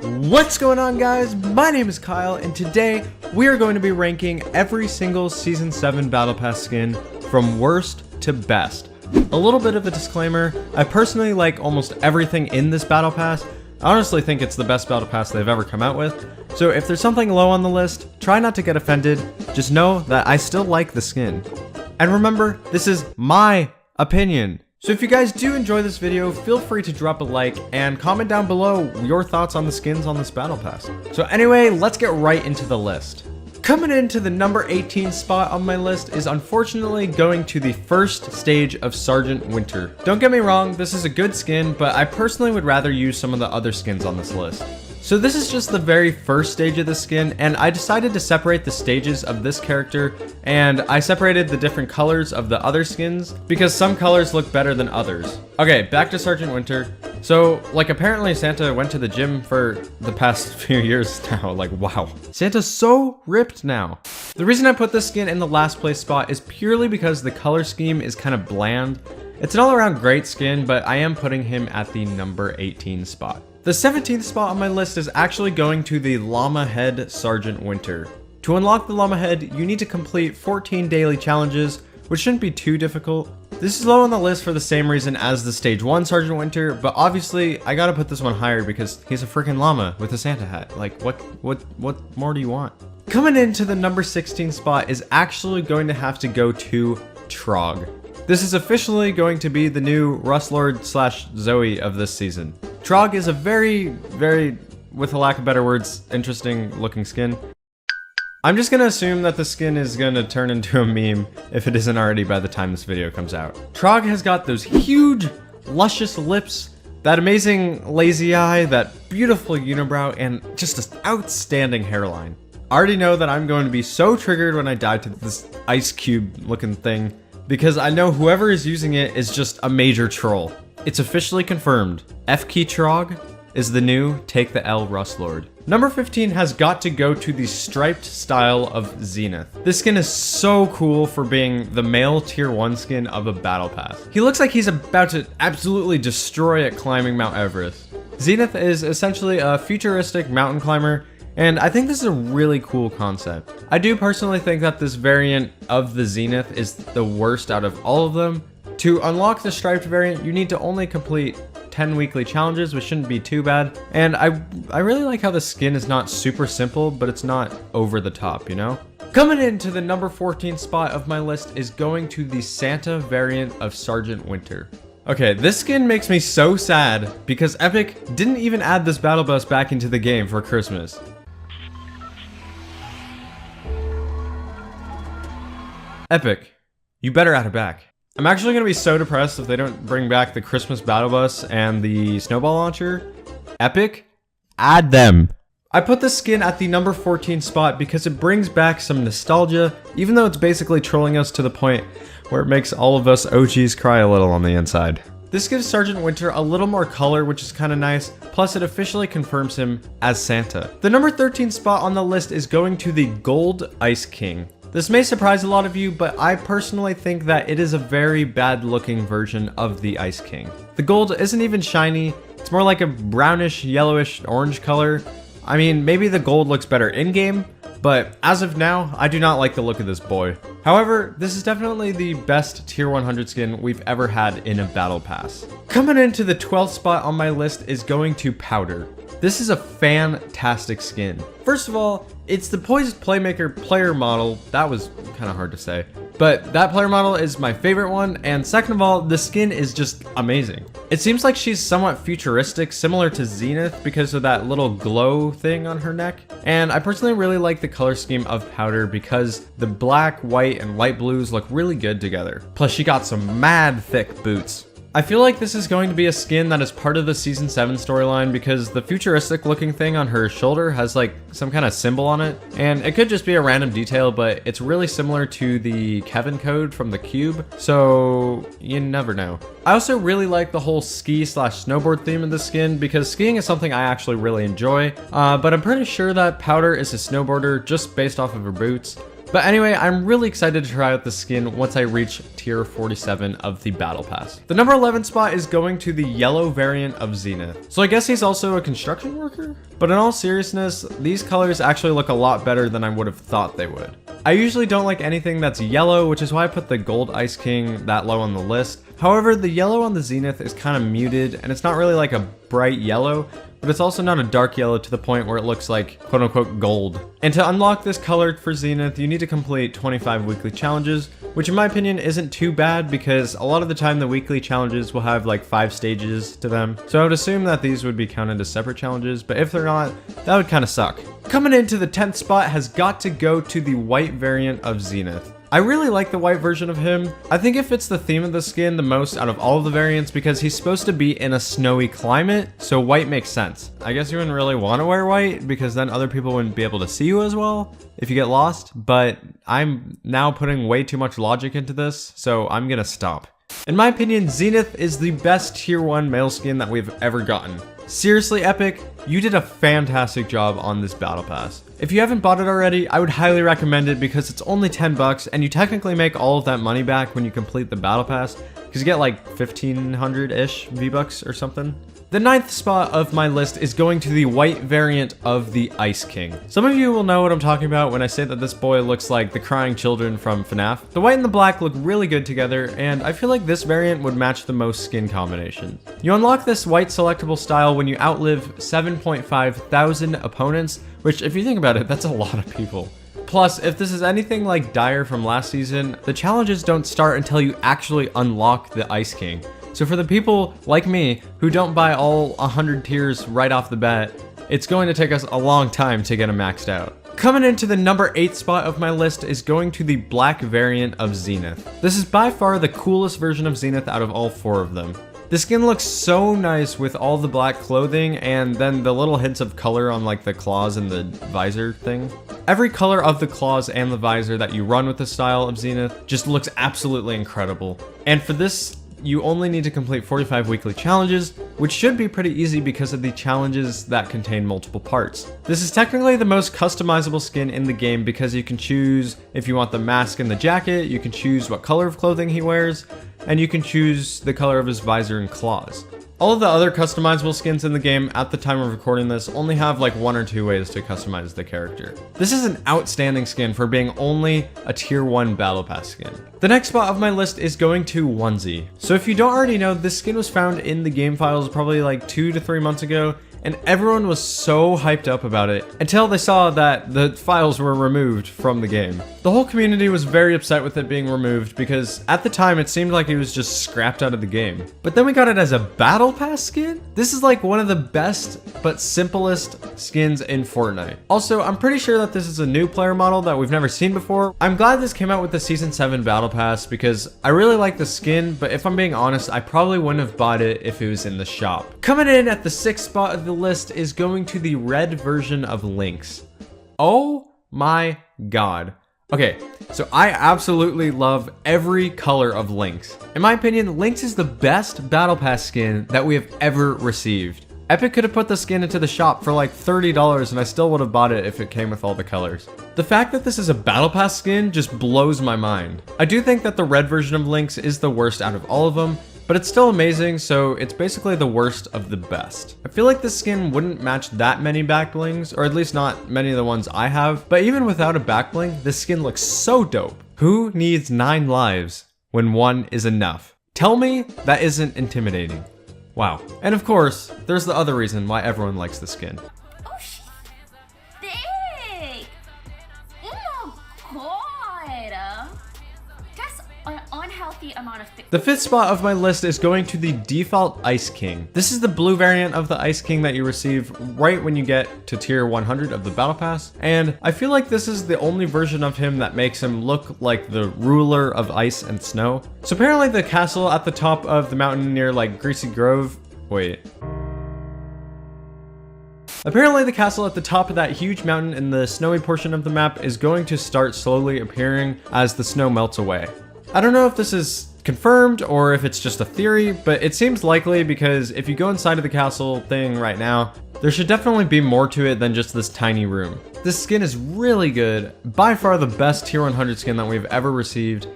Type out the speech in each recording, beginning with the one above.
What's going on, guys? My name is Kyle, and today we are going to be ranking every single Season 7 Battle Pass skin from worst to best. A little bit of a disclaimer, I personally like almost everything in this Battle Pass. I honestly think it's the best Battle Pass they've ever come out with. So if there's something low on the list, try not to get offended. Just know that I still like the skin. And remember, this is my opinion. So if you guys do enjoy this video, feel free to drop a like and comment down below your thoughts on the skins on this Battle Pass. So anyway, let's get right into the list. Coming into the number 18 spot on my list is unfortunately going to the first stage of Sergeant Winter. Don't get me wrong, this is a good skin, but I personally would rather use some of the other skins on this list. So this is just the very first stage of the skin, and I decided to separate the stages of this character, and I separated the different colors of the other skins because some colors look better than others. Okay, back to Sergeant Winter. So, apparently Santa went to the gym for the past few years now. Wow. Santa's so ripped now. The reason I put this skin in the last place spot is purely because the color scheme is kind of bland. It's an all-around great skin, but I am putting him at the number 18 spot. The 17th spot on my list is actually going to the Llama Head Sergeant Winter. To unlock the Llama Head, you need to complete 14 daily challenges, which shouldn't be too difficult. This is low on the list for the same reason as the Stage 1 Sergeant Winter, but obviously I gotta put this one higher because he's a freaking llama with a Santa hat. What more do you want? Coming into the number 16 spot is actually going to have to go to Trog. This is officially going to be the new Rustlord / Zoe of this season. Trog is a very, with a lack of better words, interesting looking skin. I'm just gonna assume that the skin is gonna turn into a meme if it isn't already by the time this video comes out. Trog has got those huge, luscious lips, that amazing lazy eye, that beautiful unibrow, and just an outstanding hairline. I already know that I'm going to be so triggered when I die to this ice cube looking thing, because I know whoever is using it is just a major troll. It's officially confirmed. F-Key Trog is the new Take the L Rustlord. Number 15 has got to go to the striped style of Zenith. This skin is so cool for being the male tier 1 skin of a battle pass. He looks like he's about to absolutely destroy it climbing Mount Everest. Zenith is essentially a futuristic mountain climber, and I think this is a really cool concept. I do personally think that this variant of the Zenith is the worst out of all of them. To unlock the striped variant, you need to only complete 10 weekly challenges, which shouldn't be too bad. And I really like how the skin is not super simple, but it's not over the top, you know? Coming into the number 14 spot of my list is going to the Santa variant of Sergeant Winter. Okay, this skin makes me so sad because Epic didn't even add this battle bus back into the game for Christmas. Epic, you better add it back. I'm actually going to be so depressed if they don't bring back the Christmas Battle Bus and the Snowball Launcher. Epic, add them. I put this skin at the number 14 spot because it brings back some nostalgia, even though it's basically trolling us to the point where it makes all of us OGs cry a little on the inside. This gives Sergeant Winter a little more color, which is kind of nice, plus it officially confirms him as Santa. The number 13 spot on the list is going to the Gold Ice King. This may surprise a lot of you, but I personally think that it is a very bad looking version of the Ice King. The gold isn't even shiny, it's more like a brownish, yellowish, orange color. I mean, maybe the gold looks better in-game, but as of now, I do not like the look of this boy. However, this is definitely the best tier 100 skin we've ever had in a battle pass. Coming into the 12th spot on my list is going to Powder. This is a fantastic skin. First of all, it's the Poised Playmaker player model. That was kind of hard to say. But that player model is my favorite one, and second of all, the skin is just amazing. It seems like she's somewhat futuristic, similar to Zenith because of that little glow thing on her neck. And I personally really like the color scheme of Powder because the black, white, and light blues look really good together. Plus she got some mad thick boots. I feel like this is going to be a skin that is part of the Season 7 storyline because the futuristic looking thing on her shoulder has some kind of symbol on it. And it could just be a random detail, but it's really similar to the Kevin code from the Cube, so you never know. I also really like the whole ski/snowboard theme of the skin because skiing is something I actually really enjoy, but I'm pretty sure that Powder is a snowboarder just based off of her boots. But anyway, I'm really excited to try out the skin once I reach tier 47 of the battle pass. The number 11 spot is going to the yellow variant of Zenith. So I guess he's also a construction worker? But in all seriousness, these colors actually look a lot better than I would have thought they would. I usually don't like anything that's yellow, which is why I put the gold Ice King that low on the list. However, the yellow on the Zenith is kind of muted, and it's not really like a bright yellow, but it's also not a dark yellow to the point where it looks like quote-unquote gold. And to unlock this color for Zenith, you need to complete 25 weekly challenges, which in my opinion isn't too bad because a lot of the time the weekly challenges will have like 5 stages to them. So I would assume that these would be counted as separate challenges, but if they're not, that would kind of suck. Coming into the 10th spot has got to go to the white variant of Zenith. I really like the white version of him. I think it fits the theme of the skin the most out of all of the variants because he's supposed to be in a snowy climate, so white makes sense. I guess you wouldn't really want to wear white because then other people wouldn't be able to see you as well if you get lost, but I'm now putting way too much logic into this, so I'm gonna stop. In my opinion, Zenith is the best tier 1 male skin that we've ever gotten. Seriously, Epic, you did a fantastic job on this battle pass. If you haven't bought it already, I would highly recommend it because it's only 10 bucks and you technically make all of that money back when you complete the battle pass because you get like 1500-ish V-Bucks or something. The 9th spot of my list is going to the white variant of the Ice King. Some of you will know what I'm talking about when I say that this boy looks like the crying children from FNAF. The white and the black look really good together, and I feel like this variant would match the most skin combinations. You unlock this white selectable style when you outlive 7.5 thousand opponents, which if you think about it, that's a lot of people. Plus, if this is anything like Dire from last season, the challenges don't start until you actually unlock the Ice King. So for the people like me who don't buy all 100 tiers right off the bat, it's going to take us a long time to get them maxed out. Coming into the number 8 spot of my list is going to the black variant of Zenith. This is by far the coolest version of Zenith out of all 4 of them. The skin looks so nice with all the black clothing and then the little hints of color on like the claws and the visor thing. Every color of the claws and the visor that you run with the style of Zenith just looks absolutely incredible. And for this, you only need to complete 45 weekly challenges, which should be pretty easy because of the challenges that contain multiple parts. This is technically the most customizable skin in the game because you can choose if you want the mask and the jacket, you can choose what color of clothing he wears, and you can choose the color of his visor and claws. All of the other customizable skins in the game at the time of recording this only have like 1 or 2 ways to customize the character. This is an outstanding skin for being only a tier 1 battle pass skin. The next spot of my list is going to Onesie. So if you don't already know, this skin was found in the game files probably like 2 to 3 months ago, and everyone was so hyped up about it until they saw that the files were removed from the game. The whole community was very upset with it being removed because at the time it seemed like it was just scrapped out of the game. But then we got it as a battle pass skin? This is like one of the best but simplest skins in Fortnite. Also, I'm pretty sure that this is a new player model that we've never seen before. I'm glad this came out with the Season 7 Battle Pass because I really like the skin, but if I'm being honest, I probably wouldn't have bought it if it was in the shop. Coming in at the 6th spot of the list is going to the red version of Lynx. Oh my god. Okay, so I absolutely love every color of Lynx. In my opinion, Lynx is the best battle pass skin that we have ever received. Epic could have put the skin into the shop for like $30 and I still would have bought it if it came with all the colors. The fact that this is a battle pass skin just blows my mind. I do think that the red version of Lynx is the worst out of all of them, but it's still amazing, so it's basically the worst of the best. I feel like this skin wouldn't match that many back blings, or at least not many of the ones I have, but even without a back bling, this skin looks so dope. Who needs 9 lives when 1 is enough? Tell me that isn't intimidating. Wow. And of course, there's the other reason why everyone likes the skin. Oh, she's thick! Oh my god! That's an unhealthy amount of thick. The 5th spot of my list is going to the default Ice King. This is the blue variant of the Ice King that you receive right when you get to tier 100 of the Battle Pass, and I feel like this is the only version of him that makes him look like the ruler of ice and snow. So apparently the castle at the top of the mountain near like Greasy Grove, Apparently the castle at the top of that huge mountain in the snowy portion of the map is going to start slowly appearing as the snow melts away. I don't know if this is confirmed or if it's just a theory, but it seems likely because if you go inside of the castle thing right now, There should definitely be more to it than just this tiny room. This skin is really good, by far the best tier 100 skin that we've ever received,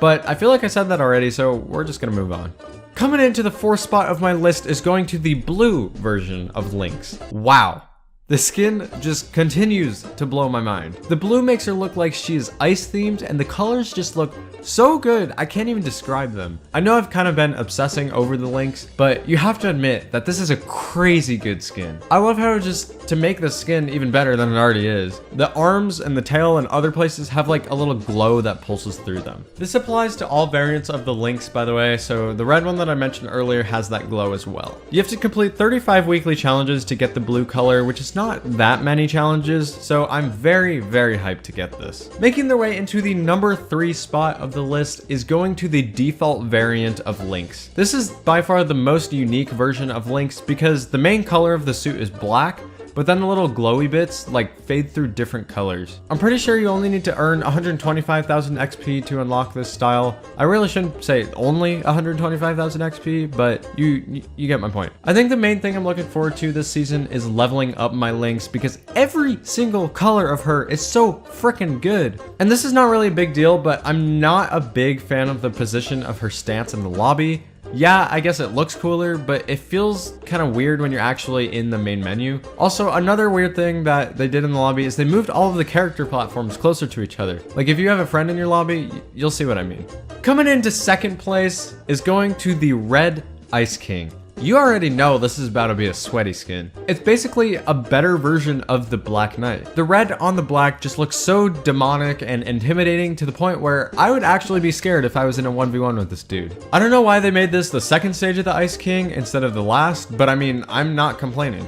but I feel like I said that already, so we're just gonna move on. Coming into the 4th spot of my list is going to the blue version of Lynx. Wow. The skin just continues to blow my mind. The blue makes her look like she is ice themed, and the colors just look so good, I can't even describe them. I know I've kind of been obsessing over the Lynx, but you have to admit that this is a crazy good skin. I love how just to make the skin even better than it already is, the arms and the tail and other places have like a little glow that pulses through them. This applies to all variants of the Lynx, by the way, so the red one that I mentioned earlier has that glow as well. You have to complete 35 weekly challenges to get the blue color, which is not that many challenges, so I'm very, very hyped to get this. Making their way into the number 3 spot of the list is going to the default variant of Lynx. This is by far the most unique version of Lynx because the main color of the suit is black, but then the little glowy bits like fade through different colors. I'm pretty sure you only need to earn 125,000 XP to unlock this style. I really shouldn't say only 125,000 XP, but you get my point. I think the main thing I'm looking forward to this season is leveling up my Lynx because every single color of her is so freaking good. And this is not really a big deal, but I'm not a big fan of the position of her stance in the lobby. Yeah, I guess it looks cooler, but it feels kind of weird when you're actually in the main menu. Also, another weird thing that they did in the lobby is they moved all of the character platforms closer to each other. Like if you have a friend in your lobby, you'll see what I mean. Coming into 2nd place is going to the Red Ice King. You already know this is about to be a sweaty skin. It's basically a better version of the Black Knight. The red on the black just looks so demonic and intimidating to the point where I would actually be scared if I was in a 1v1 with this dude. I don't know why they made this the 2nd stage of the Ice King instead of the last, but I mean, I'm not complaining.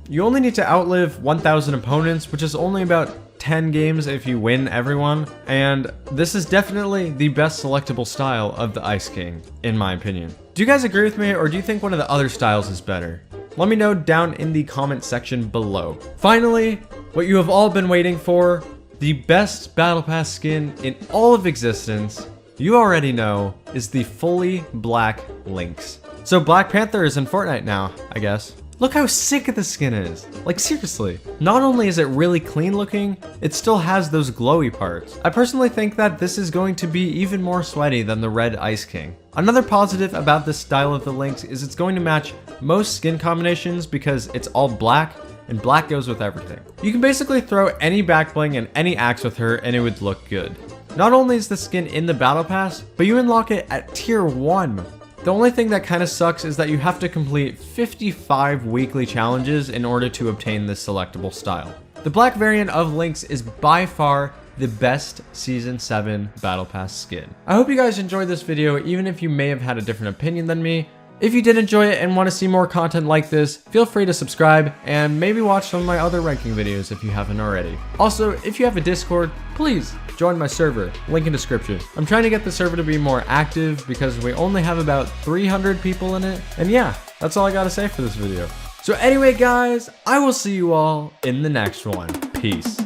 You only need to outlive 1,000 opponents, which is only about 10 games if you win everyone, and this is definitely the best selectable style of the Ice King, in my opinion. Do you guys agree with me, or do you think one of the other styles is better? Let me know down in the comment section below. Finally, what you have all been waiting for, the best Battle Pass skin in all of existence, you already know, is the fully black Lynx. So Black Panther is in Fortnite now, I guess. Look how sick the skin is. Like seriously. Not only is it really clean looking, it still has those glowy parts. I personally think that this is going to be even more sweaty than the Red Ice King. Another positive about this style of the Lynx is it's going to match most skin combinations because it's all black, and black goes with everything. You can basically throw any back bling and any axe with her and it would look good. Not only is the skin in the Battle Pass, but you unlock it at tier 1. The only thing that kind of sucks is that you have to complete 55 weekly challenges in order to obtain this selectable style. The black variant of Lynx is by far the best Season 7 Battle Pass skin. I hope you guys enjoyed this video, even if you may have had a different opinion than me. If you did enjoy it and want to see more content like this, feel free to subscribe and maybe watch some of my other ranking videos if you haven't already. Also, if you have a Discord, please join my server, link in description. I'm trying to get the server to be more active because we only have about 300 people in it. And yeah, that's all I gotta say for this video. So anyway guys, I will see you all in the next one. Peace.